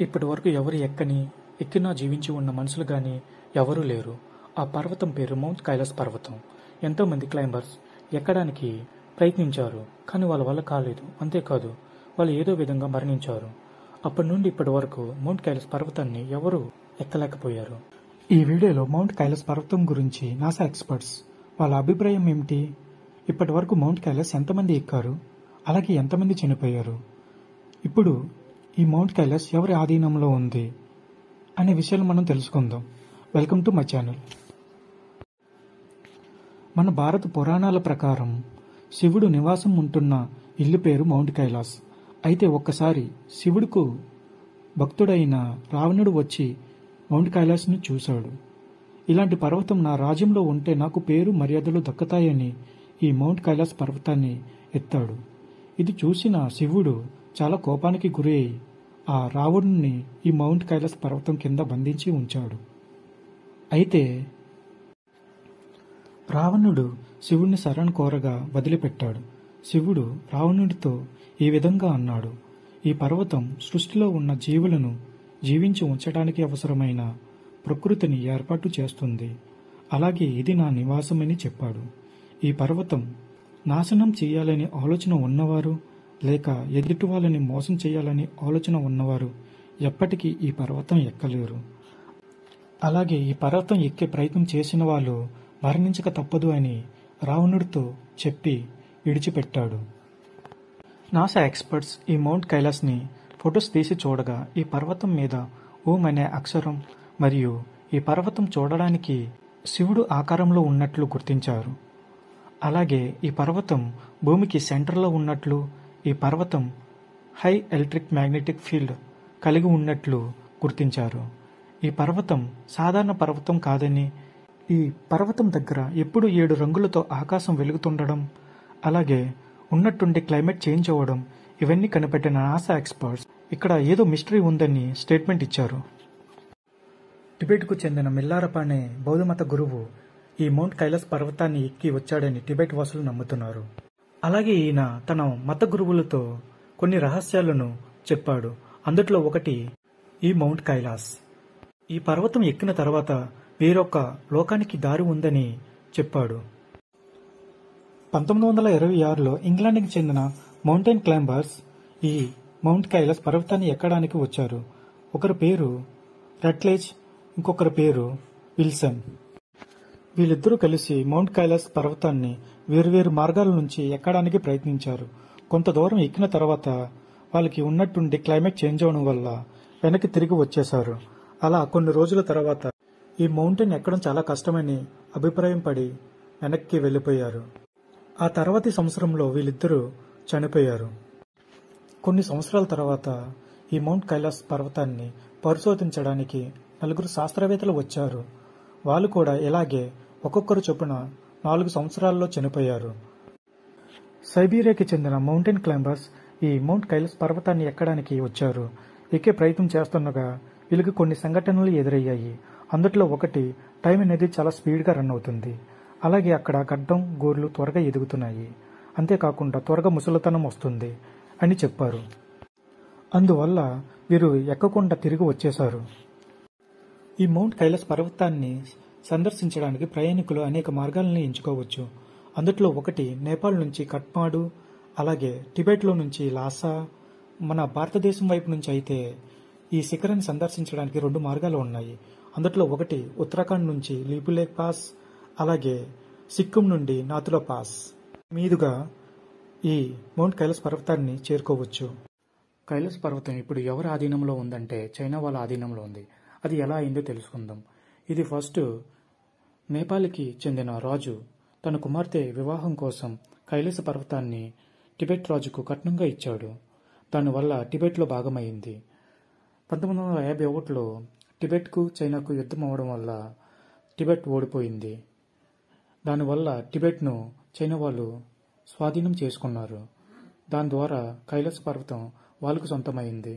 ఇప్పటి వరకు ఎవరు ఎక్కినా జీవించి ఉన్న మనుషులు గాని ఎవరూ లేరు. ఆ పర్వతం పేరు మౌంట్ కైలాస్ పర్వతం. ఎంతోమంది క్లైంబర్స్ ఎక్కడానికి ప్రయత్నించారు, కానీ వాళ్ళ వల్ల కాలేదు. అంతేకాదు, వాళ్ళు ఏదో విధంగా మరణించారు. అప్పటి నుండి ఇప్పటి వరకు మౌంట్ కైలాస్ పర్వతాన్ని ఎవరూ ఎక్కలేకపోయారు. ఈ వీడియోలో మౌంట్ కైలాస్ పర్వతం గురించి నాసా ఎక్స్పర్ట్స్ వాళ్ళ అభిప్రాయం ఏమిటి, ఇప్పటి వరకు మౌంట్ కైలాస్ ఎంతమంది ఎక్కారు, అలాగే ఎంతమంది చనిపోయారు, ఇప్పుడు ఈ మౌంట్ కైలాస్ ఎవరి ఆధీనంలో ఉంది అనే విషయాలు మనం తెలుసుకుందాం. Welcome to my channel. మన భారత పురాణాల ప్రకారం శివుడు నివాసం ఉంటున్న ఇల్లు పేరు మౌంట్ కైలాస్. అయితే ఒక్కసారి శివుడుకు భక్తుడైన రావణుడు వచ్చి మౌంట్ కైలాస్ను చూశాడు. ఇలాంటి పర్వతం నా రాజ్యంలో ఉంటే నాకు పేరు మర్యాదలు దక్కుతాయని ఈ మౌంట్ కైలాస్ పర్వతాన్ని ఎత్తాడు. ఇది చూసిన శివుడు చాలా కోపానికి గురై ఆ రావణుణ్ణి ఈ మౌంట్ కైలాస్ పర్వతం కింద బంధించి ఉంచాడు. అయితే రావణుడు శివుణ్ణి శరణు కోరగా వదిలిపెట్టాడు. శివుడు రావణుడితో ఈ విధంగా అన్నాడు: ఈ పర్వతం సృష్టిలో ఉన్న జీవులను జీవించి ఉంచడానికి అవసరమైన ప్రకృతిని ఏర్పాటు చేస్తుంది. అలాగే ఇది నా నివాసమని చెప్పాడు. ఈ పర్వతం నాశనం చేయాలని ఆలోచన ఉన్నవారు, లేక ఎదుటి వాళ్ళని మోసం చేయాలని ఆలోచన ఉన్నవారు ఎప్పటికీ ఈ పర్వతం ఎక్కలేరు. అలాగే ఈ పర్వతం ఎక్కే ప్రయత్నం చేసిన వాళ్ళు మరణించక తప్పదు అని రావణుడితో చెప్పి విడిచిపెట్టాడు. నాసా ఎక్స్పర్ట్స్ ఈ మౌంట్ కైలాస్ని ఫొటోస్ తీసి చూడగా ఈ పర్వతం మీద ఓం అనే అక్షరం మరియు ఈ పర్వతం చూడడానికి శివుడు ఆకారంలో ఉన్నట్లు గుర్తించారు. అలాగే ఈ పర్వతం భూమికి సెంటర్లో ఉన్నట్లు, ఈ పర్వతం హై ఎలక్ట్రిక్ మ్యాగ్నెటిక్ ఫీల్డ్ కలిగి ఉన్నట్లు గుర్తించారు. ఈ పర్వతం సాధారణ పర్వతం కాదని, ఈ పర్వతం దగ్గర ఎప్పుడు 7 రంగులతో ఆకాశం వెలుగుతుండడం, అలాగే ఉన్నట్టుండి క్లైమేట్ చేంజ్ అవ్వడం, ఇవన్నీ కనిపెట్టిన నాసా ఎక్స్పర్ట్స్ ఇక్కడ ఏదో మిస్టరీ ఉందని స్టేట్మెంట్ ఇచ్చారు. టిబెట్కు చెందిన మిల్లారప్ప అనే బౌద్ధమత గురువు ఈ మౌంట్ కైలాస్ పర్వతాన్ని ఎక్కి వచ్చాడని టిబెట్ వాసులు నమ్ముతున్నారు. అలాగే ఈయన తన మత గురువులతో కొన్ని రహస్యాలను చెప్పాడు. అందులో ఒకటి ఈ మౌంట్ కైలాస్. ఈ పర్వతం ఎక్కిన తర్వాత వేరొక లోకానికి దారి ఉందని చెప్పాడు. 1926లో ఇంగ్లాండ్కి చెందిన మౌంటైన్ క్లైంబర్స్ ఈ మౌంట్ కైలాస్ పర్వతాన్ని ఎక్కడానికి వచ్చారు. ఒకరి పేరు రట్లెజ్, ఇంకొకరి పేరు విల్సన్. వీళ్ళిద్దరూ కలిసి మౌంట్ కైలాస్ పర్వతాన్ని వేరువేరు మార్గాల నుంచి ఎక్కడానికి ప్రయత్నించారు. కొంత దూరం ఎక్కిన తర్వాత వాళ్ళకి ఉన్నట్టుండి క్లైమేట్ చేంజ్ అవడం వల్ల వెనక్కి తిరిగి వచ్చేశారు. అలా కొన్ని రోజుల తర్వాత ఈ మౌంటైన్ ఎక్కడం చాలా కష్టమని అభిప్రాయం పడి వెనక్కి వెళ్ళిపోయారు. ఆ తర్వాతి సంవత్సరంలో వీళ్ళిద్దరూ చనిపోయారు. కొన్ని సంవత్సరాల తర్వాత ఈ మౌంట్ కైలాస్ పర్వతాన్ని పరిశోధించడానికి 4 శాస్త్రవేత్తలు వచ్చారు. వాళ్ళు కూడా ఇలాగే ఒక్కొక్కరు చొప్పున 4 సంవత్సరాల్లో చనిపోయారు. సైబీరియాకి చెందిన మౌంటైన్ క్లైంబర్స్ ఈ మౌంట్ కైలాస్ పర్వతాన్ని ఎక్కడానికి వచ్చారు. ఎక్కే ప్రయత్నం చేస్తుండగా వీళ్ళకి కొన్ని సంఘటనలు ఎదురయ్యాయి. అందులో ఒకటి, టైం అనేది చాలా స్పీడ్గా రన్ అవుతుంది. అలాగే అక్కడ గడ్డం గోర్లు త్వరగా ఎదుగుతున్నాయి. అంతేకాకుండా త్వరగా ముసలితనం వస్తుంది అని చెప్పారు. అందువల్ల వీరు ఎక్కకుండా తిరిగి వచ్చేశారు. ఈ మౌంట్ కైలాస్ పర్వతాన్ని సందర్శించడానికి ప్రయాణికులు అనేక మార్గాలను ఎంచుకోవచ్చు. అందులో ఒకటి నేపాల్ నుంచి కఠ్మాండు, అలాగే టిబెట్లో నుంచి లాసా. మన భారతదేశం వైపు నుంచి అయితే ఈ శిఖరాన్ని సందర్శించడానికి 2 మార్గాలు ఉన్నాయి. అందులో ఒకటి ఉత్తరాఖండ్ నుంచి లీపులేక్ పాస్, అలాగే సిక్కిం నుండి నాథులా పాస్ మీదుగా ఈ మౌంట్ కైలాస్ పర్వతాన్ని చేరుకోవచ్చు. కైలాస్ పర్వతం ఇప్పుడు ఎవరి ఆధీనంలో ఉందంటే చైనా వాళ్ళ ఆధీనంలో ఉంది. అది ఎలా అయిందో తెలుసుకుందాం. ఇది ఫస్ట్ నేపాల్కి చెందిన రాజు తన కుమార్తె వివాహం కోసం కైలాస పర్వతాన్ని టిబెట్ రాజుకు కట్నంగా ఇచ్చాడు. దానివల్ల టిబెట్లో భాగమైంది. 1951లో టిబెట్కు చైనాకు యుద్ధం అవడం వల్ల టిబెట్ ఓడిపోయింది. దానివల్ల టిబెట్ను చైనా వాళ్ళు స్వాధీనం చేసుకున్నారు. దాని ద్వారా కైలాస పర్వతం వాళ్ళకు సొంతమైంది.